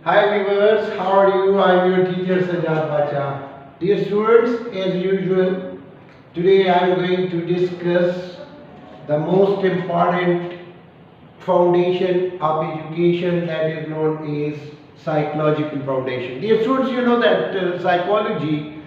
Hi viewers, how are you? I am your teacher Sajjad Bacha. Dear students, as usual, today I am going to discuss the most important foundation of education, that is known as psychological foundation. Dear students, you know that psychology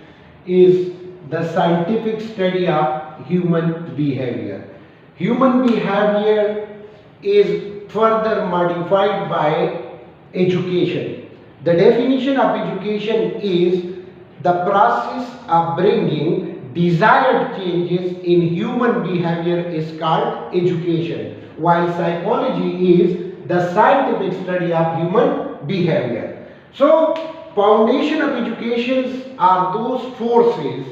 is the scientific study of human behavior. Human behavior is further modified by education. The definition of education is the process of bringing desired changes in human behavior is called education, while psychology is the scientific study of human behavior. So, foundation of education are those forces,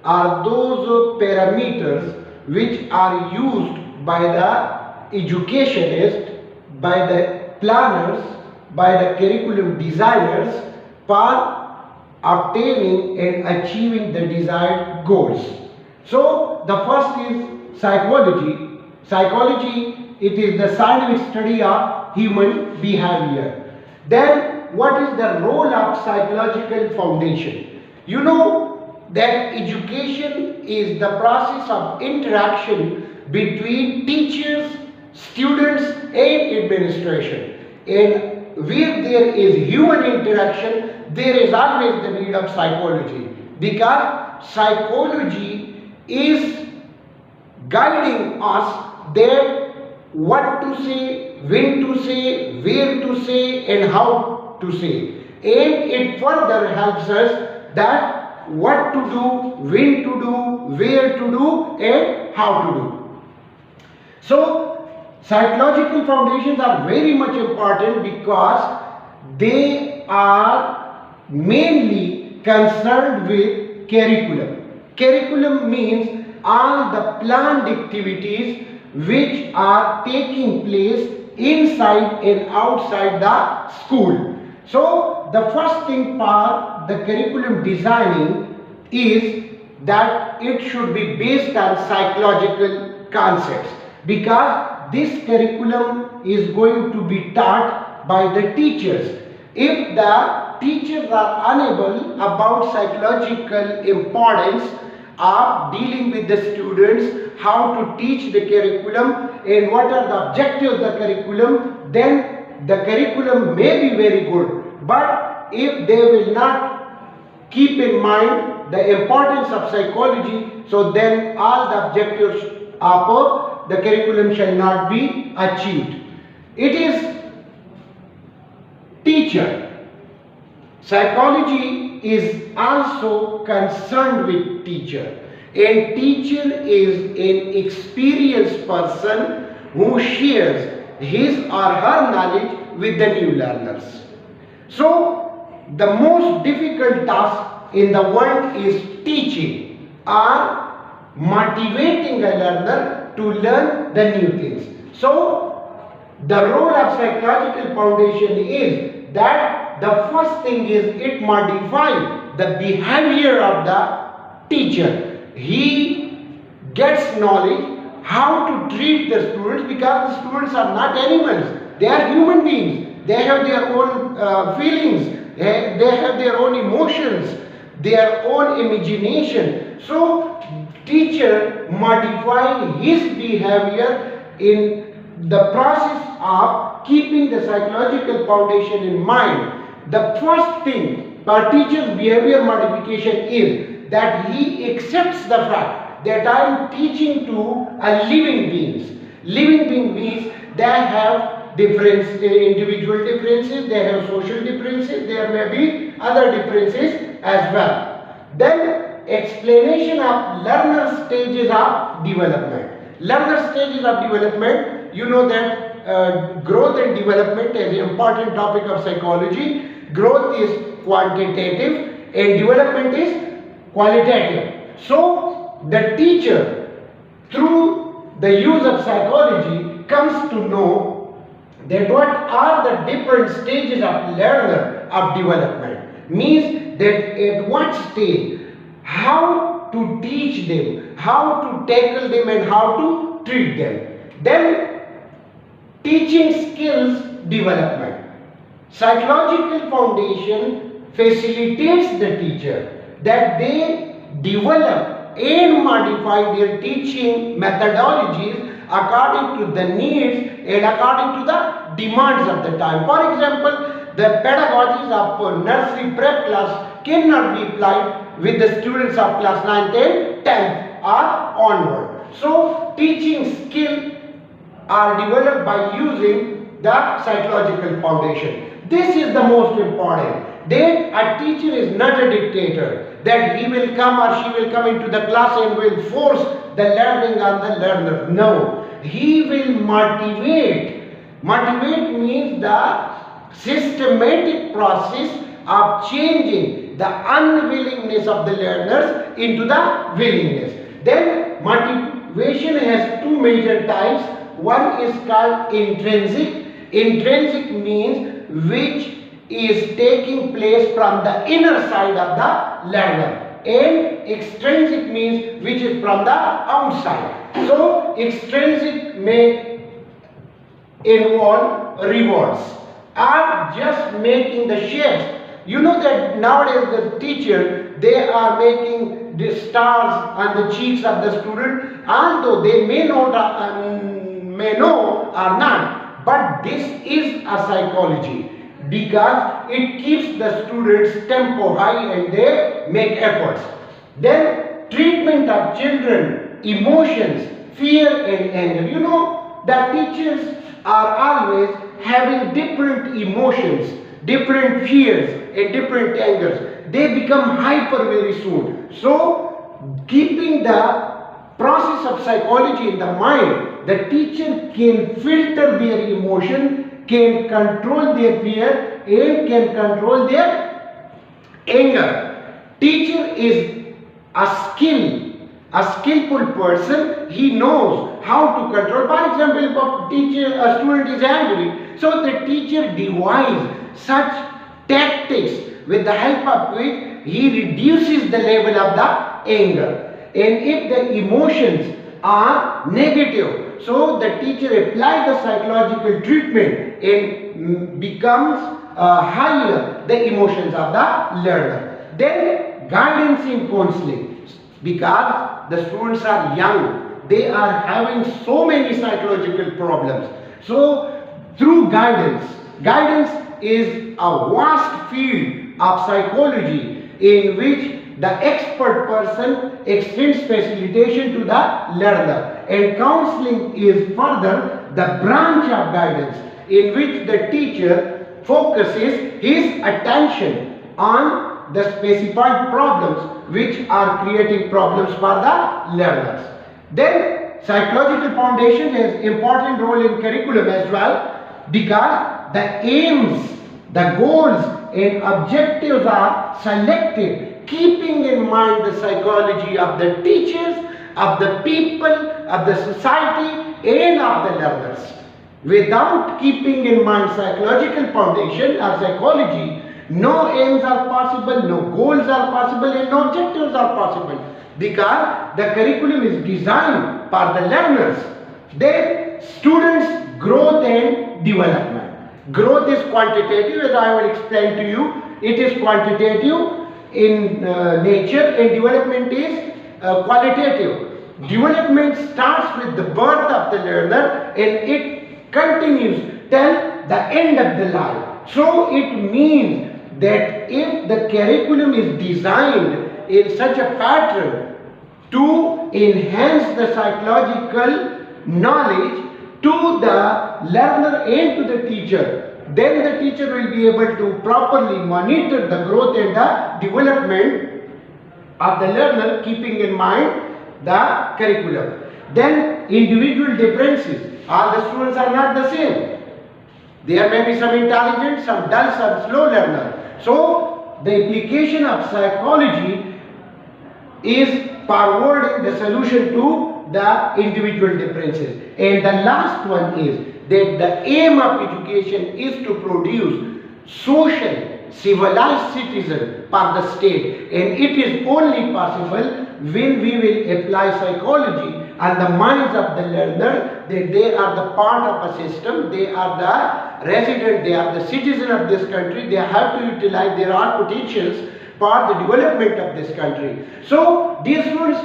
are those parameters which are used by the educationist, by the planners, by the curriculum designers for obtaining and achieving the desired goals. So the first is psychology. Psychology, it is the scientific study of human behavior. Then what is the role of psychological foundation? You know that education is the process of interaction between teachers, students and administration. And where there is human interaction, there is always the need of psychology, because psychology is guiding us that what to say, when to say, where to say and how to say, and it further helps us that what to do, when to do, where to do and how to do. So psychological foundations are very much important because they are mainly concerned with curriculum. Curriculum means all the planned activities which are taking place inside and outside the school. So the first thing for the curriculum designing is that it should be based on psychological concepts, because this curriculum is going to be taught by the teachers. If the teachers are unable about psychological importance of dealing with the students, how to teach the curriculum and what are the objectives of the curriculum, then the curriculum may be very good. But if they will not keep in mind the importance of psychology, so then all the objectives of the curriculum shall not be achieved. It is teacher. Psychology is also concerned with teacher, and teacher is an experienced person who shares his or her knowledge with the new learners. So the most difficult task in the world is teaching or motivating a learner to learn the new things. So the role of psychological foundation is that the first thing is it modifies the behavior of the teacher. He gets knowledge how to treat the students, because the students are not animals, they are human beings. They have their own feelings, they have their own emotions, their own imagination. So teacher modify his behavior in the process of keeping the psychological foundation in mind. The first thing for teacher's behavior modification is that he accepts the fact that I am teaching to a living beings. Living being means they have individual differences, they have social differences, there may be other differences as well. Then explanation of learner stages of development. Learner stages of development, you know that growth and development is an important topic of psychology. Growth is quantitative and development is qualitative. So the teacher, through the use of psychology, comes to know that what are the different stages of learner of development. Means that at what stage, how to teach them, how to tackle them and how to treat them. Then teaching skills development. Psychological foundation facilitates the teacher that they develop and modify their teaching methodologies according to the needs and according to the demands of the time. For example, the pedagogies of nursery prep class cannot be applied with the students of class 9th and 10th or onward. So, teaching skill are developed by using the psychological foundation. This is the most important. That a teacher is not a dictator, that he will come or she will come into the class and will force the learning on the learner. No, he will motivate. Motivate means the systematic process of changing the unwillingness of the learners into the willingness. Then motivation has two major types. One is called intrinsic. Intrinsic means which is taking place from the inner side of the learner, and extrinsic means which is from the outside. So extrinsic may involve rewards or just making the shapes. You know that nowadays the teacher, they are making the stars on the cheeks of the student, although they may know or not, but this is a psychology, because it keeps the students' tempo high and they make efforts. Then treatment of children, emotions, fear and anger. You know that teachers are always having different emotions, different fears and different angers. They become hyper very soon. So keeping the process of psychology in the mind, the teacher can filter their emotion, can control their fear and can control their anger. Teacher is a skillful person. He knows how to control. For example, if a student is angry, so the teacher devises such tactics with the help of which he reduces the level of the anger. And if the emotions are negative, so the teacher applies the psychological treatment and becomes higher the emotions of the learner. Then guidance in counseling, because the students are young, they are having so many psychological problems. So through guidance is a vast field of psychology in which the expert person extends facilitation to the learner, and counseling is further the branch of guidance in which the teacher focuses his attention on the specified problems which are creating problems for the learners. Then psychological foundation has important role in curriculum as well, because the aims, the goals and objectives are selected keeping in mind the psychology of the teachers, of the people, of the society and of the learners. Without keeping in mind psychological foundation or psychology, no aims are possible, no goals are possible and no objectives are possible, because the curriculum is designed for the learners. Then students' growth and development. Growth is quantitative, as I will explain to you. It is quantitative in nature, and development is qualitative. Development starts with the birth of the learner and it continues till the end of the life. So it means that if the curriculum is designed in such a pattern to enhance the psychological knowledge to the learner and to the teacher, then the teacher will be able to properly monitor the growth and the development of the learner, keeping in mind the curriculum. Then individual differences. All the students are not the same. There may be some intelligent, some dull, some slow learner. So the application of psychology is forwarding the solution to the individual differences. And the last one is that the aim of education is to produce social, civilized citizens for the state, and it is only possible when we will apply psychology and the minds of the learner, that they are the part of a system, they are the resident, they are the citizen of this country, they have to utilize their all potentials for the development of this country. So, dear students,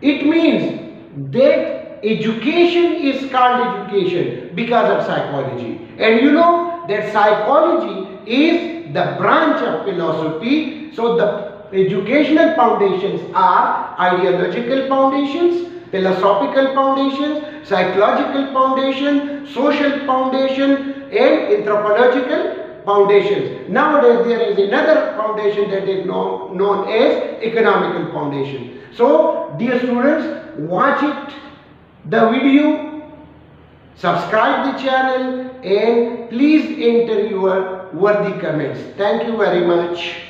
it means that education is called education because of psychology. And you know that psychology is the branch of philosophy. So the educational foundations are ideological foundations, philosophical foundations, psychological foundation, social foundation, and anthropological foundations. Nowadays there is another foundation that is known as economical foundation. So dear students, watch it, the video, subscribe the channel, and please enter your worthy comments. Thank you very much.